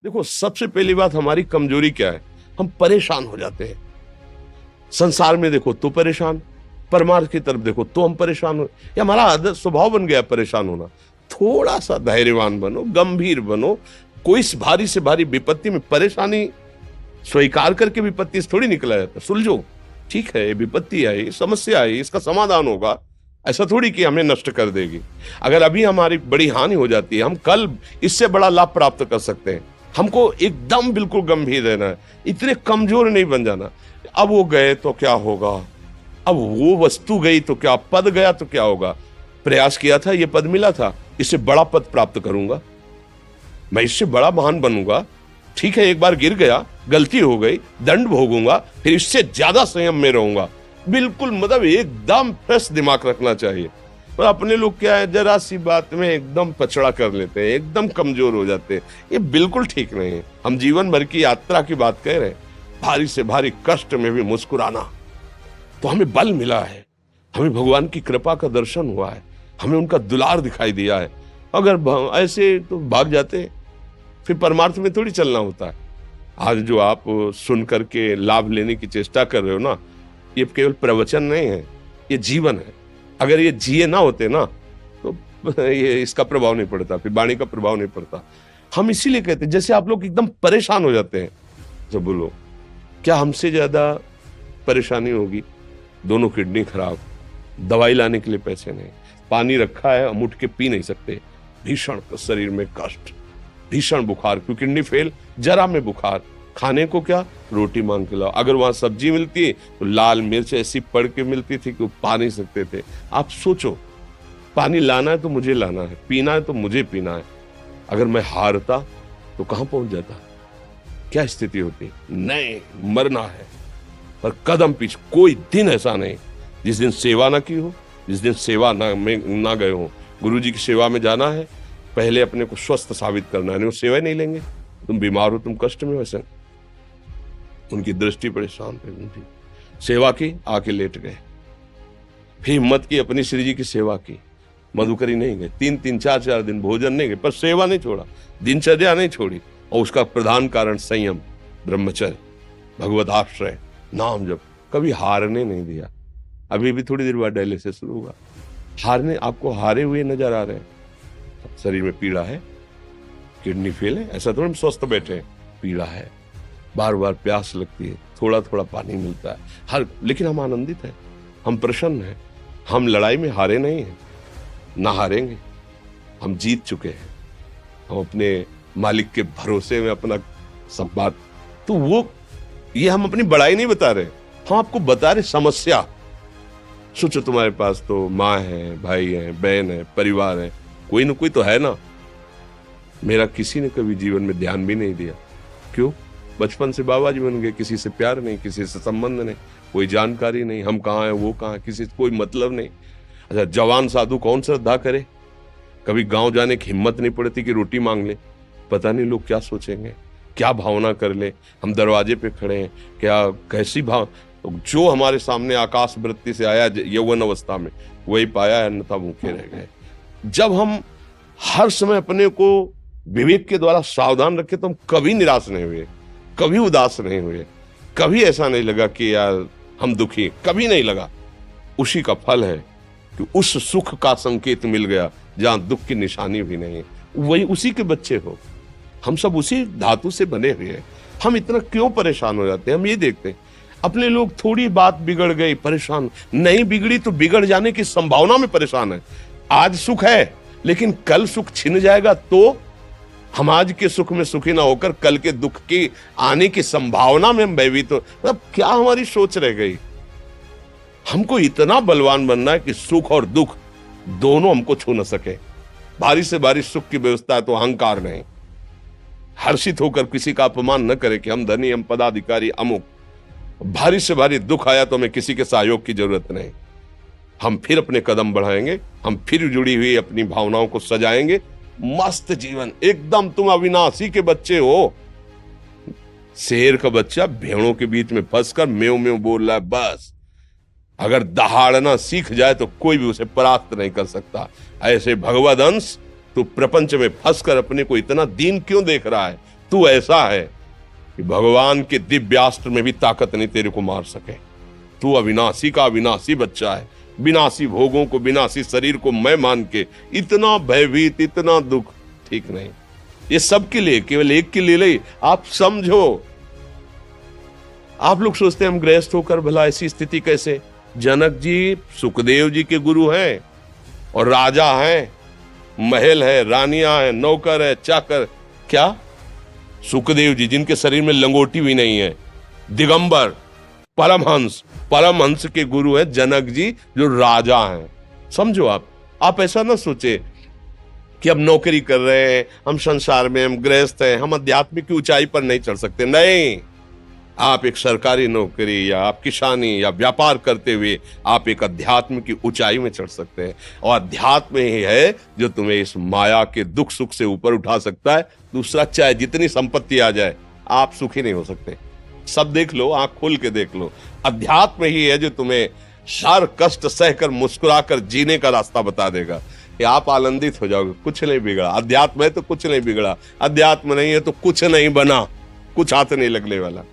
देखो, सबसे पहली बात हमारी कमजोरी क्या है? हम परेशान हो जाते हैं। संसार में देखो तो परेशान, परमार्थ की तरफ देखो तो हम परेशान हो, ये हमारा आदत स्वभाव बन गया परेशान होना। थोड़ा सा धैर्यवान बनो, गंभीर बनो। कोई इस भारी से भारी विपत्ति में परेशानी स्वीकार करके विपत्ति से थोड़ी निकला जाता। सुलझो, ठीक है, ये विपत्ति आई, समस्या आई, इसका समाधान होगा। ऐसा थोड़ी कि हमें नष्ट कर देगी। अगर अभी हमारी बड़ी हानि हो जाती है, हम कल इससे बड़ा लाभ प्राप्त कर सकते हैं। हमको एकदम बिल्कुल गंभीर रहना है, इतने कमजोर नहीं बन जाना। अब वो गए तो क्या होगा, अब वो वस्तु गई तो क्या, पद गया तो क्या होगा। प्रयास किया था, ये पद मिला था, इससे बड़ा पद प्राप्त करूंगा, मैं इससे बड़ा महान बनूंगा। ठीक है, एक बार गिर गया, गलती हो गई, दंड भोगूंगा, फिर इससे ज्यादा संयम में रहूंगा। बिल्कुल मतलब एकदम फ्रेश दिमाग रखना चाहिए। पर अपने लोग क्या है, जरा सी बात में एकदम पछड़ा कर लेते हैं, एकदम कमजोर हो जाते हैं। ये बिल्कुल ठीक नहीं है। हम जीवन भर की यात्रा की बात कह रहे हैं, भारी से भारी कष्ट में भी मुस्कुराना, तो हमें बल मिला है, हमें भगवान की कृपा का दर्शन हुआ है, हमें उनका दुलार दिखाई दिया है। अगर ऐसे तो भाग जाते, फिर परमार्थ में थोड़ी चलना होता है। आज जो आप सुन करके लाभ लेने की चेष्टा कर रहे हो ना, ये केवल प्रवचन नहीं है, ये जीवन है। अगर ये जिए ना होते ना, तो ये इसका प्रभाव नहीं पड़ता, फिर वाणी का प्रभाव नहीं पड़ता। हम इसीलिए कहते हैं, जैसे आप लोग एकदम परेशान हो जाते हैं जब बोलो, क्या हमसे ज्यादा परेशानी होगी? दोनों किडनी खराब, दवाई लाने के लिए पैसे नहीं, पानी रखा है हम उठ के पी नहीं सकते, भीषण शरीर में कष्ट, भीषण बुखार, क्योंकि किडनी फेल, जरा में बुखार, खाने को क्या, रोटी मांग के लाओ। अगर वहां सब्जी मिलती है तो लाल मिर्च ऐसी पड़ के मिलती थी कि वो पा नहीं सकते थे। आप सोचो, पानी लाना है तो मुझे लाना है, पीना है तो मुझे पीना है। अगर मैं हारता तो कहां पहुंच जाता, क्या स्थिति होती? नहीं, मरना है, पर कदम पीछे। कोई दिन ऐसा नहीं जिस दिन सेवा ना की हो, जिस दिन सेवा ना गए हो। गुरु जी की सेवा में जाना है, पहले अपने को स्वस्थ साबित करना है, नहीं वो सेवा नहीं लेंगे। तुम बीमार हो, तुम कष्ट में हो, ऐसे उनकी दृष्टि परेशान थे, उनकी सेवा की, आके लेट गए। फिर हिम्मत की, अपनी श्री जी की सेवा की, मधुकरी नहीं गए, 3-3 4-4 दिन भोजन नहीं गए, पर सेवा नहीं छोड़ा, दिनचर्या नहीं छोड़ी। और उसका प्रधान कारण संयम, ब्रह्मचर्य, भगवत आश्रय, नाम जप, कभी हारने नहीं दिया। अभी भी थोड़ी देर बाद डायलिसिस शुरू होगा, हारने, आपको हारे हुए नजर आ रहे हैं। शरीर में पीड़ा है, किडनी फेल है, ऐसा तो हम स्वस्थ बैठे हैं, पीड़ा है, बार बार प्यास लगती है, थोड़ा थोड़ा पानी मिलता है, लेकिन हम आनंदित हैं, हम प्रसन्न हैं। हम लड़ाई में हारे नहीं हैं, ना हारेंगे, हम जीत चुके हैं। हम अपने मालिक के भरोसे में अपना संवाद, तो वो ये हम अपनी बड़ाई नहीं बता रहे, हम आपको बता रहे समस्या। सोचो, तुम्हारे पास तो माँ है, भाई है, बहन है, परिवार है, कोई ना कोई तो है ना। मेरा किसी ने कभी जीवन में ध्यान भी नहीं दिया, क्यों? बचपन से बाबा जी बन गए, किसी से प्यार नहीं, किसी से संबंध नहीं, कोई जानकारी नहीं, हम कहाँ हैं, वो कहाँ है, किसी से कोई मतलब नहीं। अच्छा, जवान साधु कौन श्रद्धा करे? कभी गांव जाने की हिम्मत नहीं पड़ती कि रोटी मांग ले, पता नहीं लोग क्या सोचेंगे, क्या भावना कर ले। हम दरवाजे पे खड़े हैं, क्या कैसी भाव, जो हमारे सामने आकाश वृत्ति से आया यौवन अवस्था में, वही पाया, अन्यथा भूखे रह गए। जब हम हर समय अपने को विवेक के द्वारा सावधान रखे, तो हम कभी निराश नहीं हुए, कभी उदास नहीं हुए, कभी ऐसा नहीं लगा कि यार हम दुखी, कभी नहीं लगा। उसी का फल है कि उस सुख का संकेत मिल गया जहां दुख की निशानी भी नहीं, वही उसी के बच्चे हो। हम सब उसी धातु से बने हुए हैं। हम इतना क्यों परेशान हो जाते हैं? हम ये देखते हैं, अपने लोग थोड़ी बात बिगड़ गई परेशान, नहीं बिगड़ी तो बिगड़ जाने की संभावना में परेशान है। आज सुख है, लेकिन कल सुख छिन जाएगा, तो हम आज के सुख में सुखी ना होकर कल के दुख की आने की संभावना में हम भयभीत हो। मतलब क्या हमारी सोच रह गई? हमको इतना बलवान बनना है कि सुख और दुख दोनों हमको छू न सके। भारी से भारी सुख की व्यवस्था है तो अहंकार नहीं, हर्षित होकर किसी का अपमान न करे कि हम धनी, हम पदाधिकारी, अमुक। भारी से भारी दुख आया तो हमें किसी के सहयोग की जरूरत नहीं, हम फिर अपने कदम बढ़ाएंगे, हम फिर जुड़ी हुई अपनी भावनाओं को सजाएंगे। मस्त जीवन, एकदम तुम अविनाशी के बच्चे हो। शेर का बच्चा भेड़ों के बीच में फंसकर म्यों म्यों बोल रहा है, बस अगर दहाड़ना सीख जाए तो कोई भी उसे परास्त नहीं कर सकता। ऐसे भगवद अंश, तू प्रपंच में फंसकर अपने को इतना दीन क्यों देख रहा है? तू ऐसा है कि भगवान के दिव्यास्त्र में भी ताकत नहीं तेरे को मार सके। तू अविनाशी का अविनाशी बच्चा है। विनाशी भोगों को, विनाशी शरीर को मैं मान के इतना भयभीत, इतना दुख ठीक नहीं। ये सबके लिए, केवल एक के लिए नहीं। आप समझो, आप लोग सोचते हैं हम गृहस्थ होकर भला ऐसी स्थिति कैसे। जनक जी सुखदेव जी के गुरु हैं और राजा हैं, महल है, रानियां हैं, नौकर है, चाकर। क्या सुखदेव जी जिनके शरीर में लंगोटी भी नहीं है, दिगंबर, परमहंस के गुरु हैं जनक जी जो राजा हैं। समझो, आप ऐसा ना सोचे कि हम नौकरी कर रहे हैं, हम संसार में, हम गृहस्थ हैं, हम आध्यात्मिक की ऊंचाई पर नहीं चढ़ सकते। नहीं, आप एक सरकारी नौकरी या आप किसानी या व्यापार करते हुए आप एक अध्यात्म की ऊंचाई में चढ़ सकते हैं। और अध्यात्म ही है जो तुम्हें इस माया के दुख सुख से ऊपर उठा सकता है। दूसरा, चाहे जितनी संपत्ति आ जाए, आप सुखी नहीं हो सकते। सब देख लो, आंख खोल के देख लो। अध्यात्म ही है जो तुम्हें हर कष्ट सहकर मुस्कुराकर जीने का रास्ता बता देगा कि आप आनंदित हो जाओगे। कुछ नहीं बिगड़ा। अध्यात्म है तो कुछ नहीं बिगड़ा, अध्यात्म नहीं है तो कुछ नहीं बना, कुछ हाथ नहीं लगने वाला।